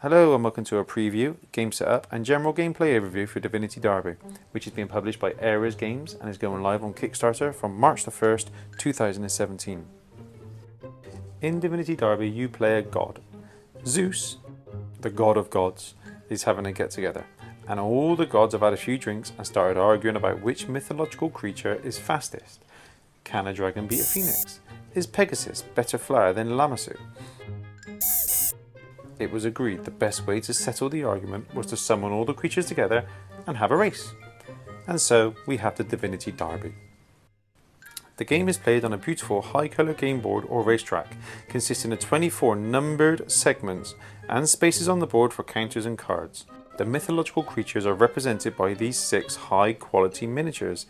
Hello and welcome to a preview, game setup and general gameplay overview for Divinity Derby, which is being published by Ares Games and is going live on Kickstarter from March the 1st, 2017. In Divinity Derby you play a god. Zeus, the god of gods, is having a get together, and all the gods have had a few drinks and started arguing about which mythological creature is fastest. Can a dragon beat a phoenix? Is Pegasus better flyer than Lamassu? It was agreed the best way to settle the argument was to summon all the creatures together and have a race. And so we have the Divinity Derby. The game is played on a beautiful high-colour game board or racetrack, consisting of 24 numbered segments and spaces on the board for counters and cards. The mythological creatures are represented by these 6 high-quality miniatures.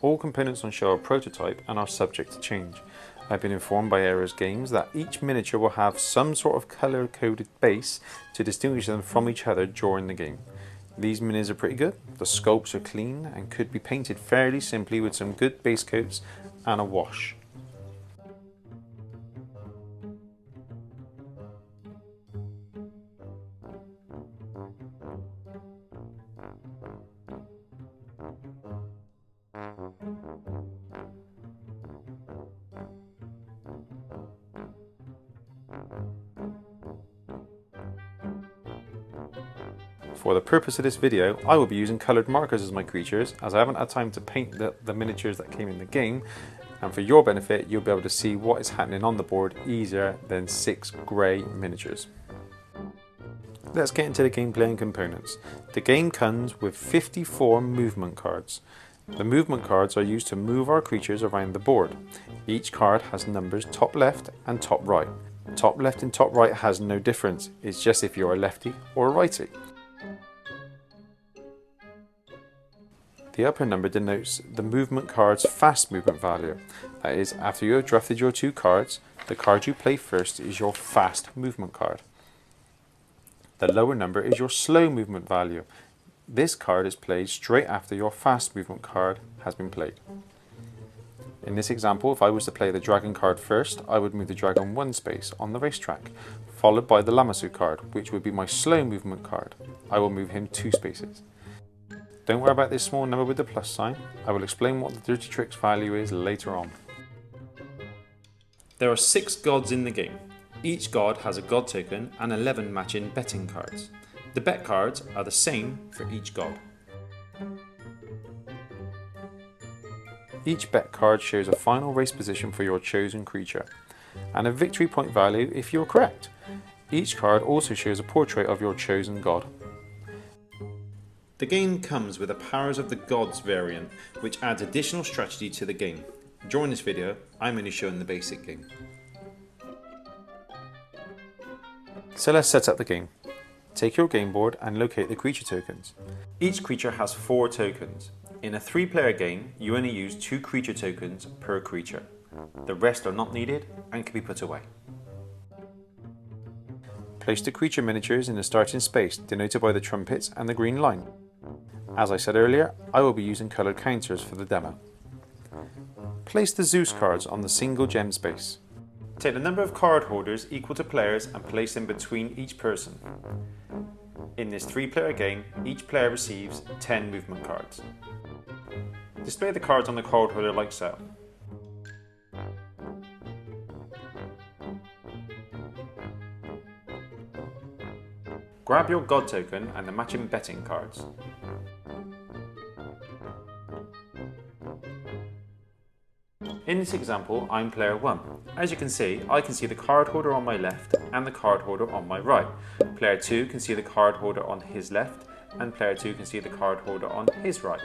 All components on show are prototype and are subject to change. I've been informed by Ares Games that each miniature will have some sort of colour-coded base to distinguish them from each other during the game. These minis are pretty good, the sculpts are clean and could be painted fairly simply with some good base coats and a wash. For the purpose of this video, I will be using coloured markers as my creatures, as I haven't had time to paint the miniatures that came in the game, and for your benefit you'll be able to see what is happening on the board easier than 6 grey miniatures. Let's get into the gameplay and components. The game comes with 54 movement cards. The movement cards are used to move our creatures around the board. Each card has numbers top left and top right. Top left and top right has no difference, it's just if you're a lefty or a righty. The upper number denotes the movement card's fast movement value. That is, after you have drafted your 2 cards, the card you play first is your fast movement card. The lower number is your slow movement value. This card is played straight after your fast movement card has been played. In this example, if I was to play the dragon card first, I would move the dragon 1 space on the racetrack, followed by the Lamassu card, which would be my slow movement card. I will move him 2 spaces. Don't worry about this small number with the plus sign. I will explain what the dirty tricks value is later on. There are 6 gods in the game. Each god has a god token and 11 matching betting cards. The bet cards are the same for each god. Each bet card shows a final race position for your chosen creature, and a victory point value if you're correct. Each card also shows a portrait of your chosen god. The game comes with a Powers of the Gods variant, which adds additional strategy to the game. During this video, I'm only showing the basic game. So let's set up the game. Take your game board and locate the creature tokens. Each creature has 4 tokens. In a 3-player game, you only use 2 creature tokens per creature. The rest are not needed and can be put away. Place the creature miniatures in the starting space, denoted by the trumpets and the green line. As I said earlier, I will be using coloured counters for the demo. Place the Zeus cards on the single gem space. Take the number of card holders equal to players and place them between each person. In this 3-player game, each player receives 10 movement cards. Display the cards on the card holder like so. Grab your god token and the matching betting cards. In this example, I'm player 1. As you can see, I can see the card holder on my left and the card holder on my right. Player 2 can see the card holder on his left, and player 2 can see the card holder on his right.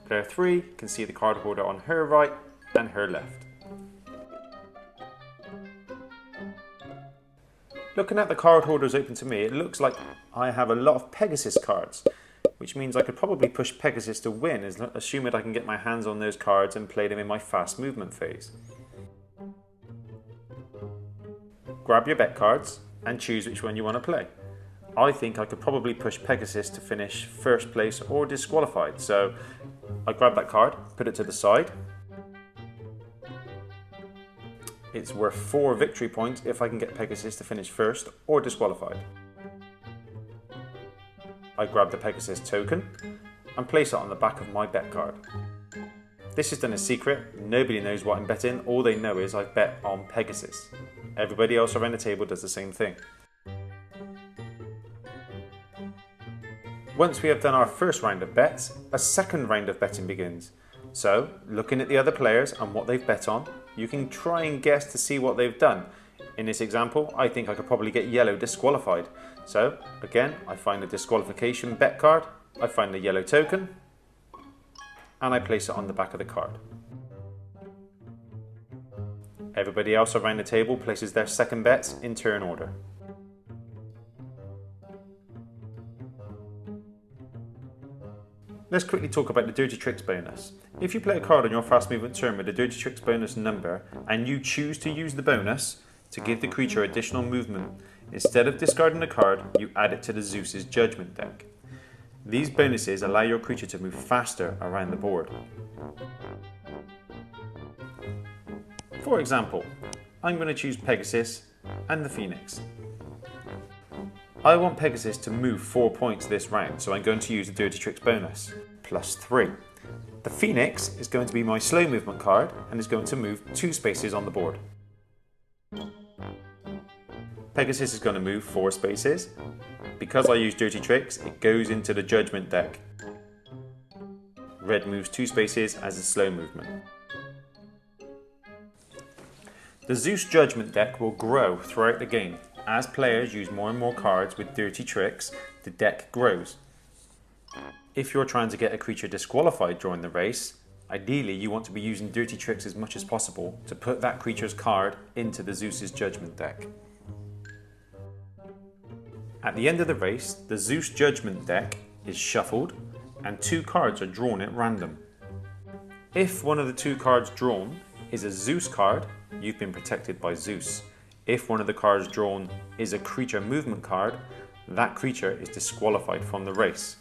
Player 3 can see the card holder on her right and her left. Looking at the card holders open to me, it looks like I have a lot of Pegasus cards, which means I could probably push Pegasus to win, assuming I can get my hands on those cards and play them in my fast movement phase. Grab your bet cards and choose which one you want to play. I think I could probably push Pegasus to finish first place or disqualified, so I grab that card, put it to the side. It's worth 4 victory points if I can get Pegasus to finish first or disqualified. I grab the Pegasus token and place it on the back of my bet card. This is done in secret, nobody knows what I'm betting, all they know is I've bet on Pegasus. Everybody else around the table does the same thing. Once we have done our first round of bets, a second round of betting begins. So, looking at the other players and what they've bet on, you can try and guess to see what they've done. In this example, I think I could probably get yellow disqualified. So, again, I find a disqualification bet card, I find the yellow token, and I place it on the back of the card. Everybody else around the table places their second bets in turn order. Let's quickly talk about the Dirty Tricks bonus. If you play a card on your fast movement turn with a Dirty Tricks bonus number and you choose to use the bonus to give the creature additional movement, instead of discarding the card, you add it to the Zeus's Judgment deck. These bonuses allow your creature to move faster around the board. For example, I'm going to choose Pegasus and the Phoenix. I want Pegasus to move 4 points this round, so I'm going to use the Dirty Tricks bonus, +3. The Phoenix is going to be my slow movement card and is going to move 2 spaces on the board. Pegasus is going to move 4 spaces. Because I use Dirty Tricks, it goes into the Judgment deck. Red moves 2 spaces as a slow movement. The Zeus Judgment deck will grow throughout the game. As players use more and more cards with Dirty Tricks, the deck grows. If you're trying to get a creature disqualified during the race, ideally you want to be using Dirty Tricks as much as possible to put that creature's card into the Zeus's Judgment deck. At the end of the race, the Zeus Judgment deck is shuffled and 2 cards are drawn at random. If one of the 2 cards drawn is a Zeus card, you've been protected by Zeus. If one of the cards drawn is a creature movement card, that creature is disqualified from the race.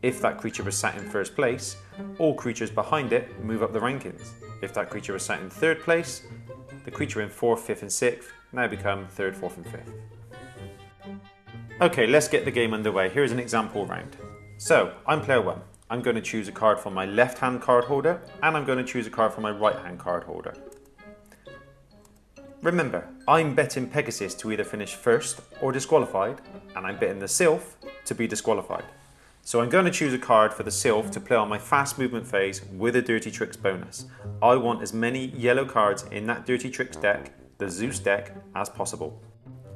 If that creature was sat in first place, all creatures behind it move up the rankings. If that creature was sat in third place, the creature in 4th, 5th and 6th now become 3rd, 4th and 5th. Okay, let's get the game underway. Here's an example round. So, I'm player 1. I'm going to choose a card from my left hand card holder and I'm going to choose a card from my right hand card holder. Remember, I'm betting Pegasus to either finish first or disqualified, and I'm betting the Sylph to be disqualified. So I'm going to choose a card for the Sylph to play on my fast movement phase with a Dirty Tricks bonus. I want as many yellow cards in that Dirty Tricks deck, the Zeus deck, as possible.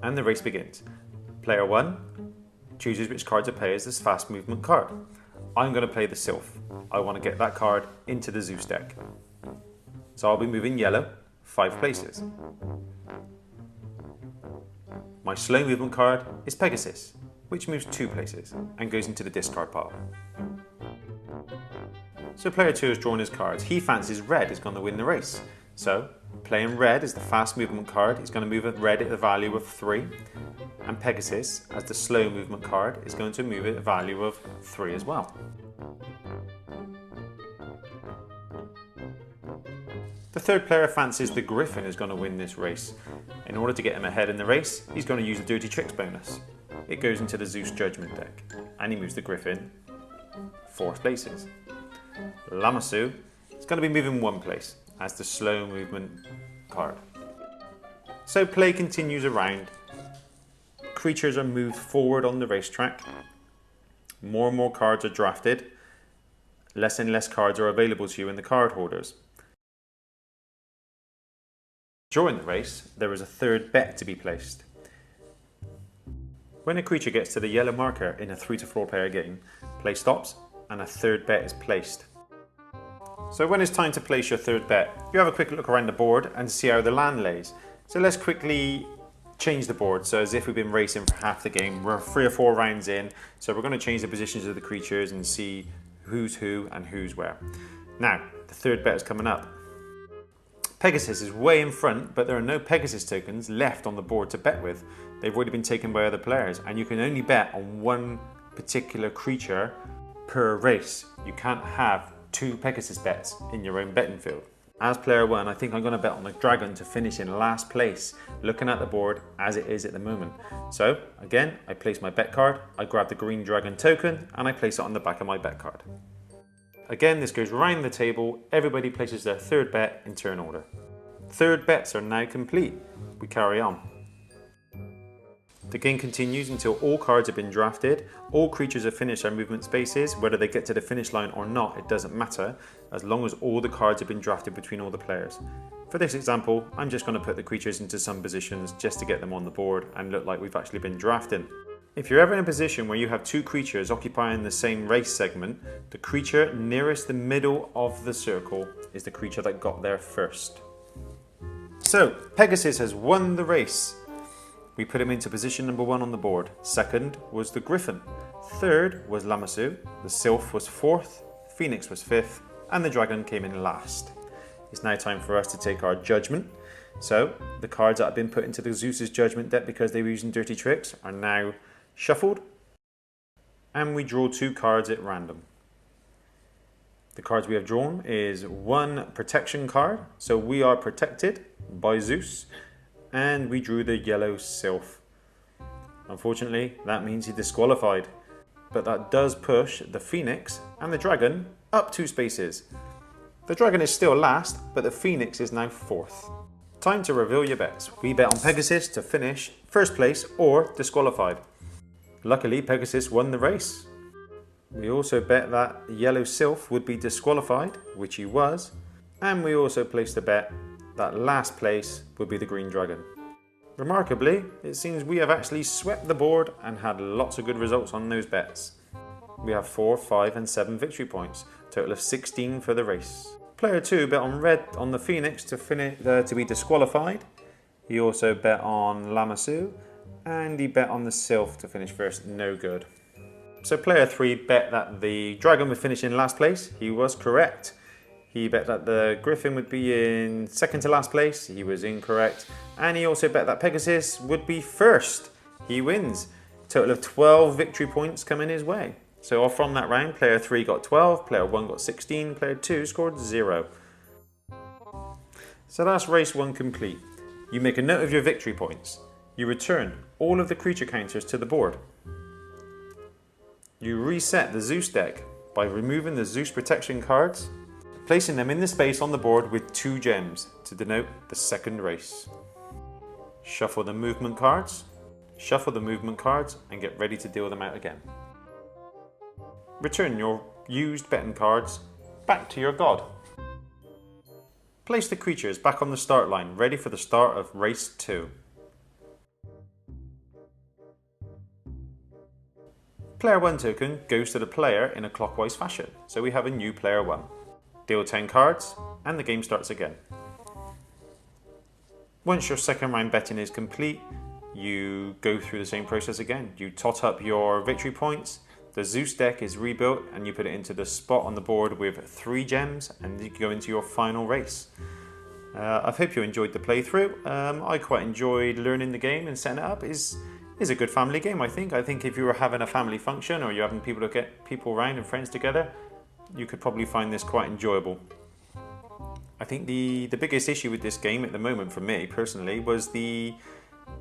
And the race begins. Player 1 chooses which card to play as this fast movement card. I'm going to play the Sylph. I want to get that card into the Zeus deck. So I'll be moving yellow 5 places. My slow movement card is Pegasus, which moves 2 places and goes into the discard pile. So player 2 has drawn his cards. He fancies red is going to win the race. So playing red as the fast movement card, he's going to move red at the value of 3. And Pegasus, as the slow movement card, is going to move at a value of 3 as well. The third player fancies the Griffin is going to win this race. In order to get him ahead in the race, he's going to use the Dirty Tricks bonus. It goes into the Zeus Judgment deck, and he moves the Griffin 4 places. Lamassu is going to be moving 1 place as the slow movement card. So play continues around. Creatures are moved forward on the racetrack. More and more cards are drafted. Less and less cards are available to you in the card holders. During the race, there is a third bet to be placed. When a creature gets to the yellow marker in a 3 to 4 player game, play stops and a third bet is placed. So when it's time to place your third bet, you have a quick look around the board and see how the land lays. So let's quickly change the board, so as if we've been racing for half the game. We're 3 or 4 rounds in, so we're going to change the positions of the creatures and see who's who and who's where. Now, the third bet is coming up. Pegasus is way in front, but there are no Pegasus tokens left on the board to bet with. They've already been taken by other players, and you can only bet on one particular creature per race. You can't have 2 Pegasus bets in your own betting field. As player one, I think I'm going to bet on the dragon to finish in last place, looking at the board as it is at the moment. So again, I place my bet card, I grab the green dragon token, and I place it on the back of my bet card. Again, this goes round the table, everybody places their third bet in turn order. Third bets are now complete. We carry on. The game continues until all cards have been drafted, all creatures have finished their movement spaces. Whether they get to the finish line or not, it doesn't matter, as long as all the cards have been drafted between all the players. For this example, I'm just going to put the creatures into some positions just to get them on the board and look like we've actually been drafting. If you're ever in a position where you have two creatures occupying the same race segment, the creature nearest the middle of the circle is the creature that got there first. So, Pegasus has won the race. We put him into position number 1 on the board. Second was the Griffin. Third was Lamassu. The Sylph was 4th. Phoenix was 5th. And the Dragon came in last. It's now time for us to take our judgment. So, the cards that have been put into the Zeus's judgment deck because they were using dirty tricks are now shuffled. And we draw 2 cards at random. The cards we have drawn is 1 protection card. So we are protected by Zeus. And we drew the yellow Sylph. Unfortunately, that means he disqualified. But that does push the Phoenix and the Dragon up 2 spaces. The Dragon is still last, but the Phoenix is now 4th. Time to reveal your bets. We bet on Pegasus to finish first place or disqualified. Luckily, Pegasus won the race. We also bet that the yellow Sylph would be disqualified, which he was. And we also placed a bet that last place would be the green dragon. Remarkably, it seems we have actually swept the board and had lots of good results on those bets. We have 4, 5 and 7 victory points, total of 16 for the race. Player 2 bet on red on the Phoenix to be disqualified. He also bet on Lamassu and he bet on the Sylph to finish first, no good. So player 3 bet that the dragon would finish in last place. He was correct. He bet that the Griffin would be in second to last place. He was incorrect. And he also bet that Pegasus would be first. He wins. Total of 12 victory points coming his way. So off from that round, player 3 got 12, player 1 got 16, player 2 scored 0. So that's race 1 complete. You make a note of your victory points. You return all of the creature counters to the board. You reset the Zeus deck by removing the Zeus protection cards, placing them in the space on the board with 2 gems to denote the second race. Shuffle the movement cards, and get ready to deal them out again. Return your used betting cards back to your god. Place the creatures back on the start line, ready for the start of race 2. Player 1 token goes to the player in a clockwise fashion, so we have a new player 1. Deal 10 cards, and the game starts again. Once your second round betting is complete, you go through the same process again. You tot up your victory points, the Zeus deck is rebuilt, and you put it into the spot on the board with 3 gems, and you go into your final race. I hope you enjoyed the playthrough. I quite enjoyed learning the game and setting it up. It's a good family game, I think. I think if you were having a family function or you're having people to get people around and friends together, you could probably find this quite enjoyable. I think the biggest issue with this game at the moment for me personally was the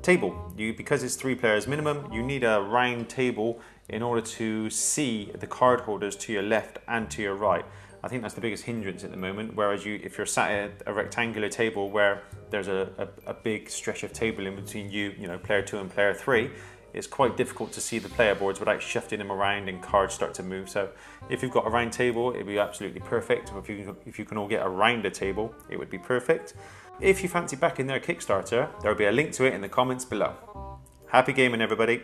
table. Because it's 3 players minimum, you need a round table in order to see the card holders to your left and to your right. I think that's the biggest hindrance at the moment, whereas if you're sat at a rectangular table where there's a big stretch of table in between you know, player 2 and player 3, it's quite difficult to see the player boards without shifting them around and cards start to move. So if you've got a round table, it'd be absolutely perfect. If you can all get around a table, it would be perfect. If you fancy backing their Kickstarter, there'll be a link to it in the comments below. Happy gaming, everybody.